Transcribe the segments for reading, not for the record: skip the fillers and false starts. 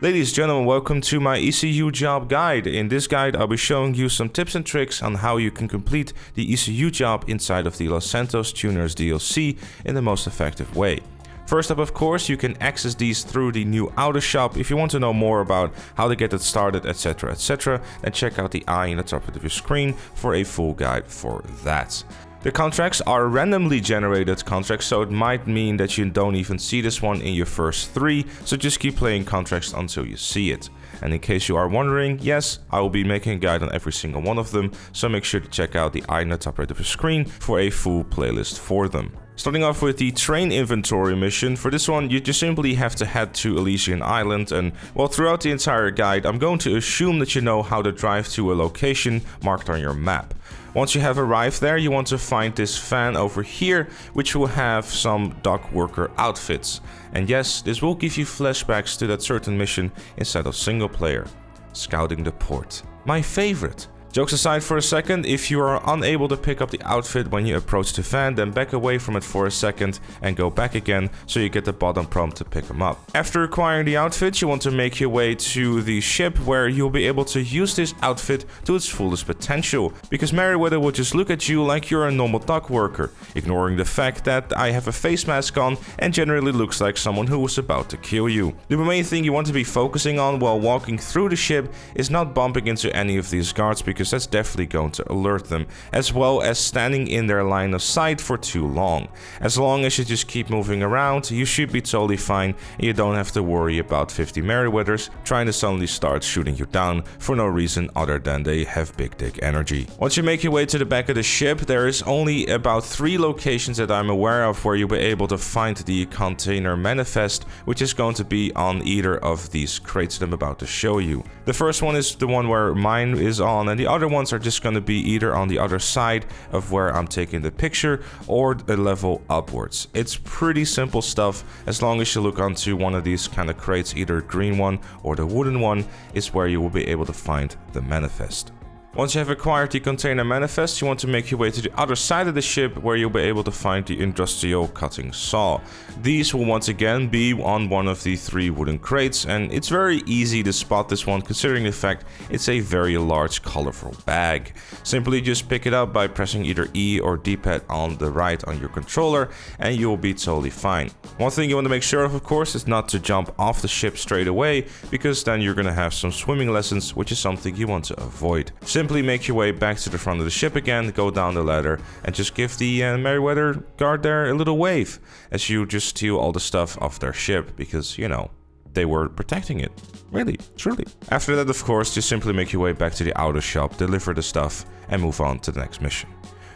Ladies and gentlemen, welcome to my ECU Job guide. In this guide, I'll be showing you some tips and tricks on how you can complete the ECU job inside of the Los Santos Tuners DLC in the most effective way. First up, of course, you can access these through the new auto shop. If you want to know more about how to get it started, etc., then check out the eye in the top of your screen for a full guide for that. The contracts are randomly generated contracts, so it might mean that you don't even see this one in your first 3, so just keep playing contracts until you see it. And in case you are wondering, yes, I will be making a guide on every single one of them, so make sure to check out the eye in the top right of your screen for a full playlist for them. Starting off with the train inventory mission, for this one you just simply have to head to Elysian Island, and well, throughout the entire guide I'm going to assume that you know how to drive to a location marked on your map. Once you have arrived there, you want to find this van over here, which will have some dock worker outfits. And yes, this will give you flashbacks to that certain mission instead of single player. Scouting the port. My favorite. Jokes aside for a second, if you are unable to pick up the outfit when you approach the van, then back away from it for a second and go back again so you get the bottom prompt to pick them up. After acquiring the outfit, you want to make your way to the ship where you'll be able to use this outfit to its fullest potential, because Merryweather will just look at you like you're a normal dock worker, ignoring the fact that I have a face mask on and generally looks like someone who was about to kill you. The main thing you want to be focusing on while walking through the ship is not bumping into any of these guards, because that's definitely going to alert them, as well as standing in their line of sight for too long. As long as you just keep moving around, you should be totally fine, and you don't have to worry about 50 Merryweathers trying to suddenly start shooting you down for no reason other than they have big dick energy. Once you make your way to the back of the ship, there is only about 3 locations that I'm aware of where you'll be able to find the container manifest, which is going to be on either of these crates that I'm about to show you. The first one is the one where mine is on, and the other ones are just going to be either on the other side of where I'm taking the picture or a level upwards. It's pretty simple stuff. As long as you look onto one of these kind of crates, either green one or the wooden one, is where you will be able to find the manifest. Once you have acquired the container manifest, you want to make your way to the other side of the ship where you'll be able to find the industrial cutting saw. These will once again be on one of the 3 wooden crates, and it's very easy to spot this one considering the fact it's a very large colorful bag. Simply just pick it up by pressing either E or D-pad on the right on your controller and you'll be totally fine. One thing you want to make sure of course, is not to jump off the ship straight away, because then you're going to have some swimming lessons, which is something you want to avoid. Simply make your way back to the front of the ship again, go down the ladder, and just give the Merryweather guard there a little wave as you just steal all the stuff off their ship, because, you know, they were protecting it. Really, truly. After that, of course, just simply make your way back to the auto shop, deliver the stuff, and move on to the next mission,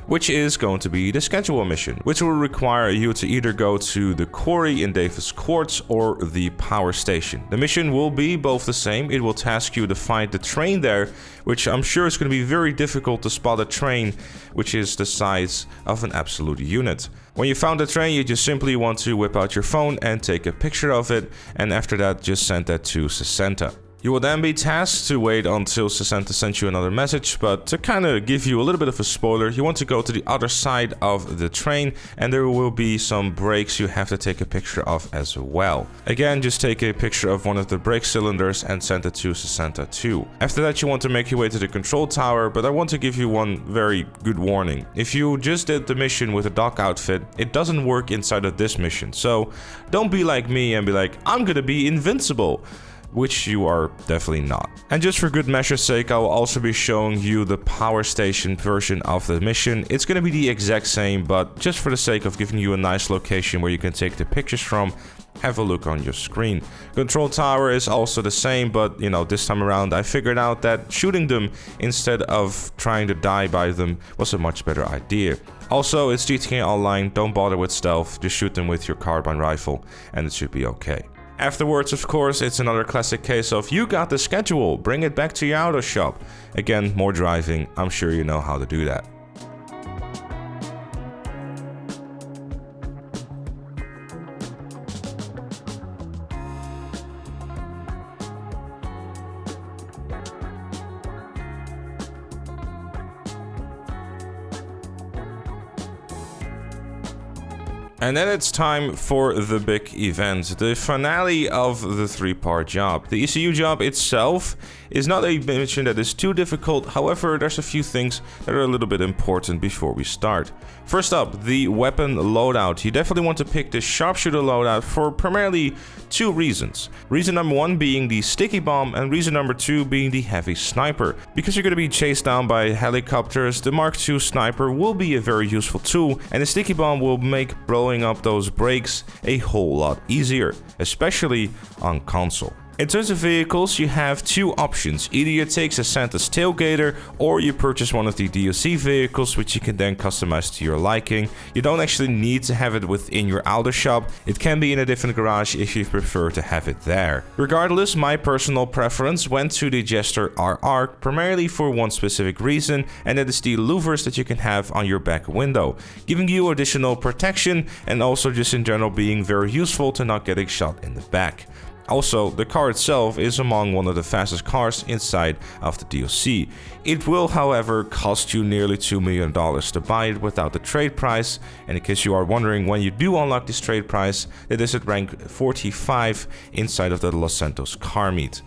which is going to be the schedule mission, which will require you to either go to the quarry in Davis Courts or the power station. The mission will be both the same. It will task you to find the train there, which I'm sure is going to be very difficult to spot a train, which is the size of an absolute unit. When you found the train, you just simply want to whip out your phone and take a picture of it, and after that just send that to 60. You will then be tasked to wait until 60 sends you another message, but to kind of give you a little bit of a spoiler, you want to go to the other side of the train and there will be some brakes you have to take a picture of as well. Again, just take a picture of one of the brake cylinders and send it to 60 too. After that, you want to make your way to the control tower, but I want to give you one very good warning. If you just did the mission with a dock outfit, it doesn't work inside of this mission, so don't be like me and be like, I'm gonna be invincible, which you are definitely not. And just for good measure's sake, I will also be showing you the power station version of the mission. It's going to be the exact same, but just for the sake of giving you a nice location where you can take the pictures from, have a look on your screen. Control tower is also the same, but you know, this time around I figured out that shooting them instead of trying to die by them was a much better idea. Also, it's GTA Online, don't bother with stealth, just shoot them with your carbine rifle and it should be okay. Afterwards, of course, it's another classic case of you got the schedule, bring it back to your auto shop. Again, more driving, I'm sure you know how to do that. And then it's time for the big event, the finale of the 3-part job. The ECU job itself is not a mission that is too difficult, however there's a few things that are a little bit important before we start. First up, the weapon loadout. You definitely want to pick the sharpshooter loadout for primarily 2 reasons. Reason number 1 being the sticky bomb, and reason number 2 being the heavy sniper. Because you're going to be chased down by helicopters, the Mark II sniper will be a very useful tool, and the sticky bomb will make blowing up those brakes a whole lot easier, especially on console. In terms of vehicles, you have 2 options. Either you take a Santos tailgater, or you purchase one of the DLC vehicles, which you can then customize to your liking. You don't actually need to have it within your Alder shop. It can be in a different garage if you prefer to have it there. Regardless, my personal preference went to the Jester RR, primarily for one specific reason, and that is the louvers that you can have on your back window, giving you additional protection and also just in general being very useful to not getting shot in the back. Also, the car itself is among one of the fastest cars inside of the DLC. It will, however, cost you nearly $2 million to buy it without the trade price, and in case you are wondering when you do unlock this trade price, it is at rank 45 inside of the Los Santos car meet,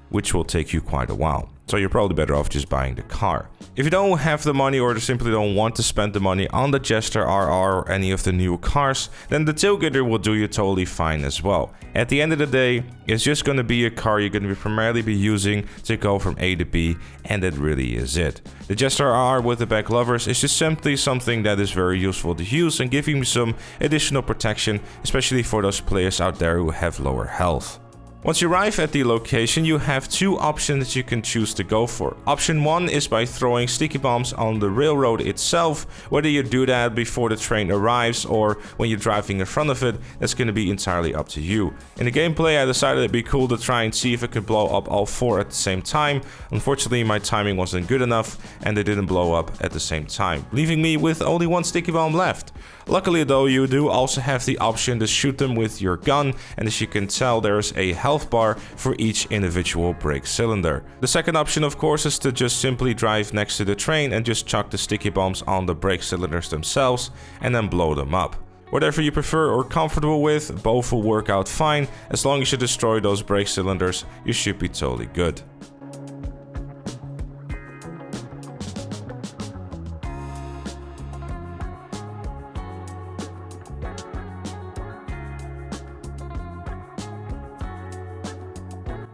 which will take you quite a while. So you're probably better off just buying the car. If you don't have the money or simply don't want to spend the money on the Jester RR or any of the new cars, then the tailgater will do you totally fine as well. At the end of the day, it's just going to be a car you're going to primarily be using to go from A to B, and that really is it. The Jester RR with the back louvers is just simply something that is very useful to use and giving you some additional protection, especially for those players out there who have lower health. Once you arrive at the location, you have 2 options that you can choose to go for. Option 1 is by throwing sticky bombs on the railroad itself. Whether you do that before the train arrives or when you're driving in front of it, that's going to be entirely up to you. In the gameplay, I decided it'd be cool to try and see if it could blow up all 4 at the same time. Unfortunately, my timing wasn't good enough and they didn't blow up at the same time, leaving me with only 1 sticky bomb left. Luckily though, you do also have the option to shoot them with your gun, and as you can tell, there's a health bar for each individual brake cylinder. The second option, of course, is to just simply drive next to the train and just chuck the sticky bombs on the brake cylinders themselves and then blow them up. Whatever you prefer or comfortable with, both will work out fine. As long as you destroy those brake cylinders, you should be totally good.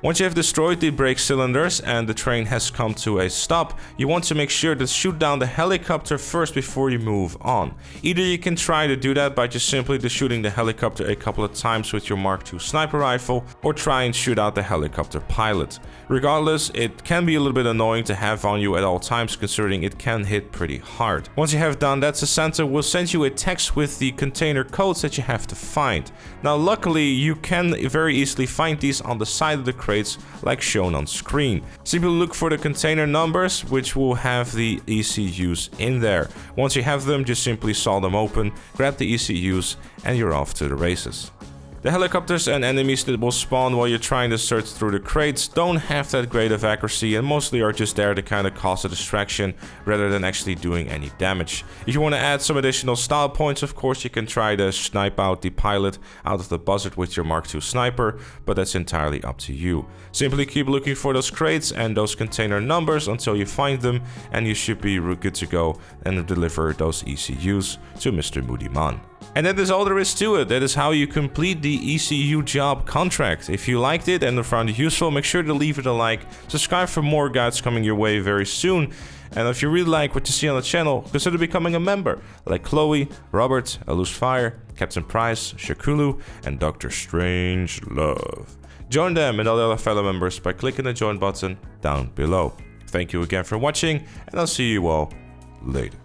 Once you have destroyed the brake cylinders and the train has come to a stop, you want to make sure to shoot down the helicopter first before you move on. Either you can try to do that by just simply shooting the helicopter a couple of times with your Mark II sniper rifle, or try and shoot out the helicopter pilot. Regardless, it can be a little bit annoying to have on you at all times, considering it can hit pretty hard. Once you have done that, Santa will send you a text with the container codes that you have to find. Now luckily, you can very easily find these on the side of the crate like shown on screen. Simply look for the container numbers, which will have the ECUs in there. Once you have them, just simply saw them open, grab the ECUs, and you're off to the races. The helicopters and enemies that will spawn while you're trying to search through the crates don't have that great of accuracy and mostly are just there to kind of cause a distraction rather than actually doing any damage. If you want to add some additional style points, of course you can try to snipe out the pilot out of the buzzard with your Mark II sniper, but that's entirely up to you. Simply keep looking for those crates and those container numbers until you find them, and you should be good to go and deliver those ECUs to Mr. Moody Man. And that is all there is to it. That is how you complete the ECU job contract. If you liked it and found it useful, make sure to leave it a like. Subscribe for more guides coming your way very soon. And if you really like what you see on the channel, consider becoming a member, like Chloe, Robert, Alus Fire, Captain Price, Shakulu, and Dr. Strangelove. Join them and all the other fellow members by clicking the join button down below. Thank you again for watching, and I'll see you all later.